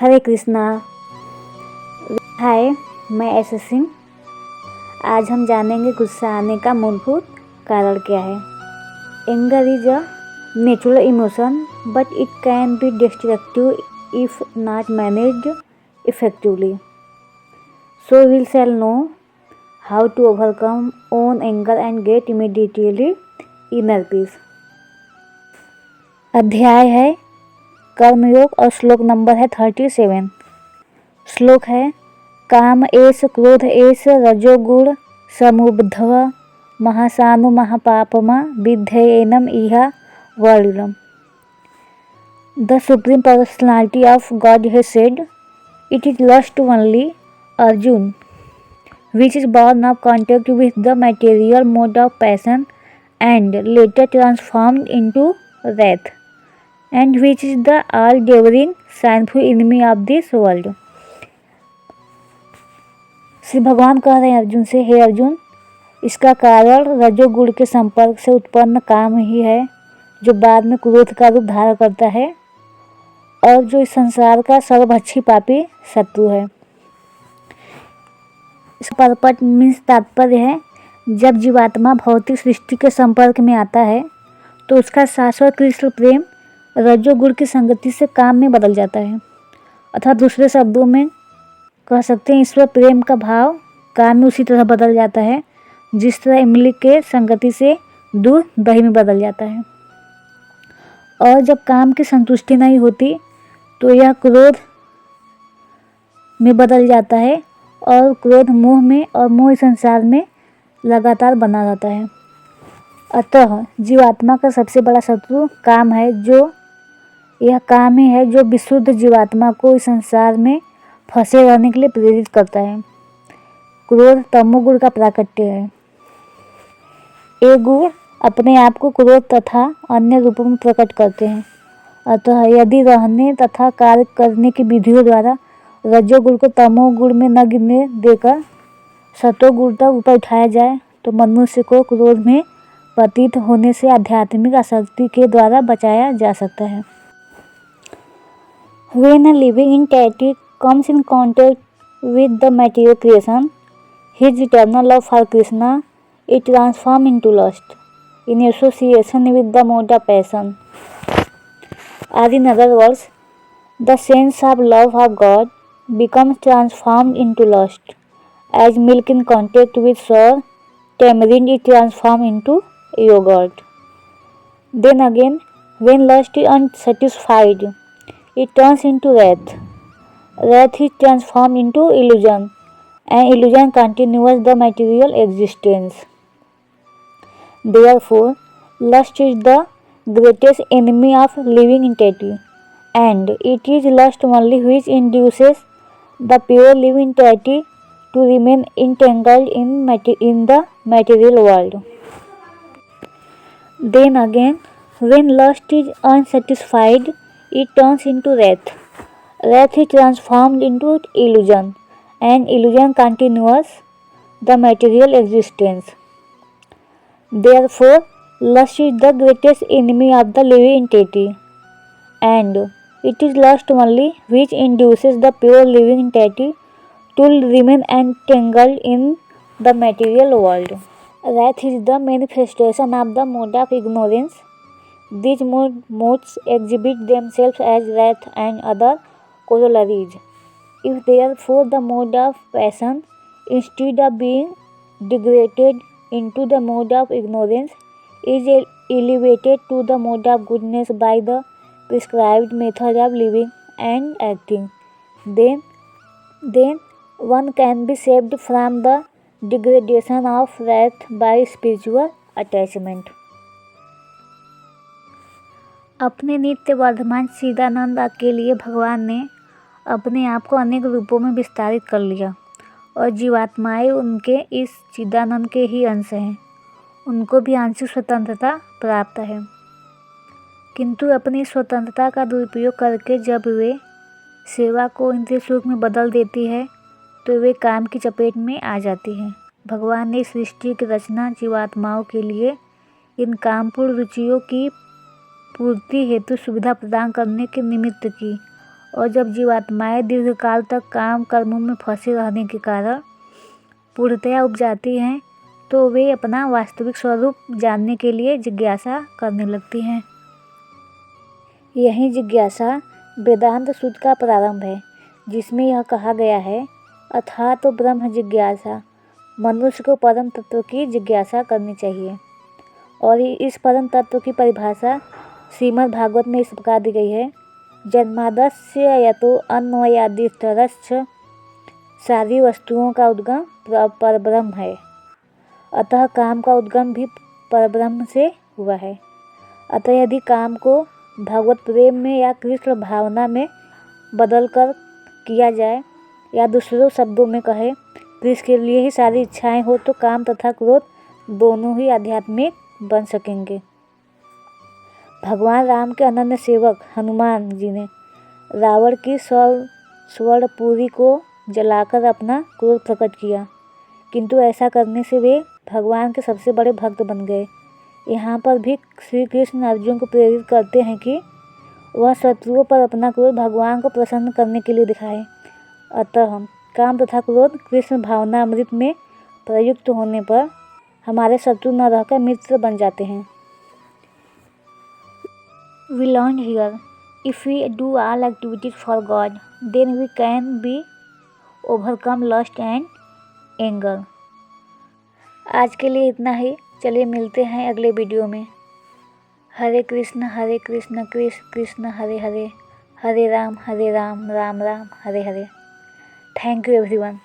हरे कृष्णा। हाय, मैं ऐसे सिंह। आज हम जानेंगे गुस्सा आने का मूलभूत कारण क्या है। Anger is a natural emotion but it can be destructive if not managed effectively. So we shall know how to overcome own anger and get immediately inner peace. अध्याय है कर्मयोग और श्लोक नंबर है 37। श्लोक है काम एष क्रोध एष रजोगुण समुद्धव महासानु महापापमा विध्येनम इहा वर्णिलम। The supreme personality of God has said, it is lust only Arjun which is born of contact with the material mode of passion and later transformed into wrath, and which is the all-devouring sinful enemy of this world. Shri भगवान कह रहे हैं अर्जुन से, हे अर्जुन, इसका कारण रजोगुण के संपर्क से उत्पन्न काम ही है, जो बाद में क्रोध का रूप धारण करता है और जो इस संसार का सर्वभक्षी पापी शत्रु है। इसका परपट मीन्स तात्पर्य है, जब जीवात्मा भौतिक सृष्टि के संपर्क में आता है तो उसका शाश्वत कृष्ण प्रेम रजोगुण की संगति से काम में बदल जाता है। अर्थात दूसरे शब्दों में कह सकते हैं, ईश्वर प्रेम का भाव काम में उसी तरह बदल जाता है जिस तरह इमली के संगति से दूध दही में बदल जाता है। और जब काम की संतुष्टि नहीं होती तो यह क्रोध में बदल जाता है और क्रोध मोह में और मोह संसार में लगातार बना रहता है। अतः जीवात्मा का सबसे बड़ा शत्रु काम है, जो यह काम ही है जो विशुद्ध जीवात्मा को इस संसार में फंसे रहने के लिए प्रेरित करता है। क्रोध तमोगुण का प्राकट्य है। ये गुण अपने आप को क्रोध तथा अन्य रूपों में प्रकट करते हैं। अतः यदि रहने तथा कार्य करने की विधियों द्वारा रजोगुण को तमोगुण में न गिरने देकर सतोगुण तक ऊपर उठाया जाए तो मनुष्य को क्रोध में पतित होने से आध्यात्मिक आसक्ति के द्वारा बचाया जा सकता है। When a living entity comes in contact with the material creation, his eternal love for Krishna is transformed into lust in association with the mode of passion. Or in other words, the sense of love of God becomes transformed into lust, as milk in contact with sour tamarind is transformed into yogurt. Then again, when lust is unsatisfied, it turns into wrath. Wrath is transformed into illusion, and illusion continues the material existence. Therefore, lust is the greatest enemy of living entity, and it is lust only which induces the pure living entity to remain entangled in the material world. Then again, when lust is unsatisfied, it turns into wrath. Wrath is transformed into illusion, and illusion continues the material existence. Therefore, lust is the greatest enemy of the living entity, and it is lust only which induces the pure living entity to remain entangled in the material world. Wrath is the manifestation of the mode of ignorance. These modes exhibit themselves as wrath and other corollaries. If therefore the mode of passion, instead of being degraded into the mode of ignorance, is elevated to the mode of goodness by the prescribed method of living and acting, then one can be saved from the degradation of wrath by spiritual attachment. अपने नित्य वर्धमान चिदानंद के लिए भगवान ने अपने आप को अनेक रूपों में विस्तारित कर लिया और जीवात्माएं उनके इस चिदानंद के ही अंश हैं। उनको भी आंशिक स्वतंत्रता प्राप्त है, किंतु अपनी स्वतंत्रता का दुरुपयोग करके जब वे सेवा को इंद्रिय सुख में बदल देती है तो वे काम की चपेट में आ जाती हैं। भगवान ने इस सृष्टि की रचना जीवात्माओं के लिए इन कामपूर्ण रुचियों की पूर्ति हेतु सुविधा प्रदान करने के निमित्त की और जब जीवात्माएं दीर्घकाल तक काम कर्मों में फंसे रहने के कारण पूर्णतया उब जाती हैं तो वे अपना वास्तविक स्वरूप जानने के लिए जिज्ञासा करने लगती हैं। यही जिज्ञासा वेदांत सूत्र का प्रारंभ है, जिसमें यह कहा गया है, अथा तो ब्रह्म जिज्ञासा, मनुष्य को परम तत्व की जिज्ञासा करनी चाहिए। और इस परम तत्व की परिभाषा श्रीमद् भागवत में इस प्रकार दी गई है, जन्मादस्य यतो अन्वयादितरश्च, सारी वस्तुओं का उद्गम परब्रह्म है, अतः काम का उद्गम भी परब्रह्म से हुआ है। अतः यदि काम को भगवत प्रेम में या कृष्ण भावना में बदलकर किया जाए, या दूसरों शब्दों में कहे कृष्ण के लिए ही सारी इच्छाएं हो, तो काम तथा क्रोध दोनों ही आध्यात्मिक बन सकेंगे। भगवान राम के अनन्य सेवक हनुमान जी ने रावण की स्वर्णपुरी को जलाकर अपना क्रोध प्रकट किया, किंतु ऐसा करने से वे भगवान के सबसे बड़े भक्त बन गए। यहाँ पर भी श्री कृष्ण अर्जुन को प्रेरित करते हैं कि वह शत्रुओं पर अपना क्रोध भगवान को प्रसन्न करने के लिए दिखाए। अतः काम तथा क्रोध कृष्ण भावनामृत में प्रयुक्त होने पर हमारे शत्रु न रहकर मित्र बन जाते हैं। We learned here, if we do all activities for God, then we can be overcome lust and anger. आज के लिए इतना ही। चलिए मिलते हैं अगले वीडियो में। Hare Krishna Krishna Krishna Hare Hare, Hare Ram Ram Ram Hare Hare. Thank you everyone.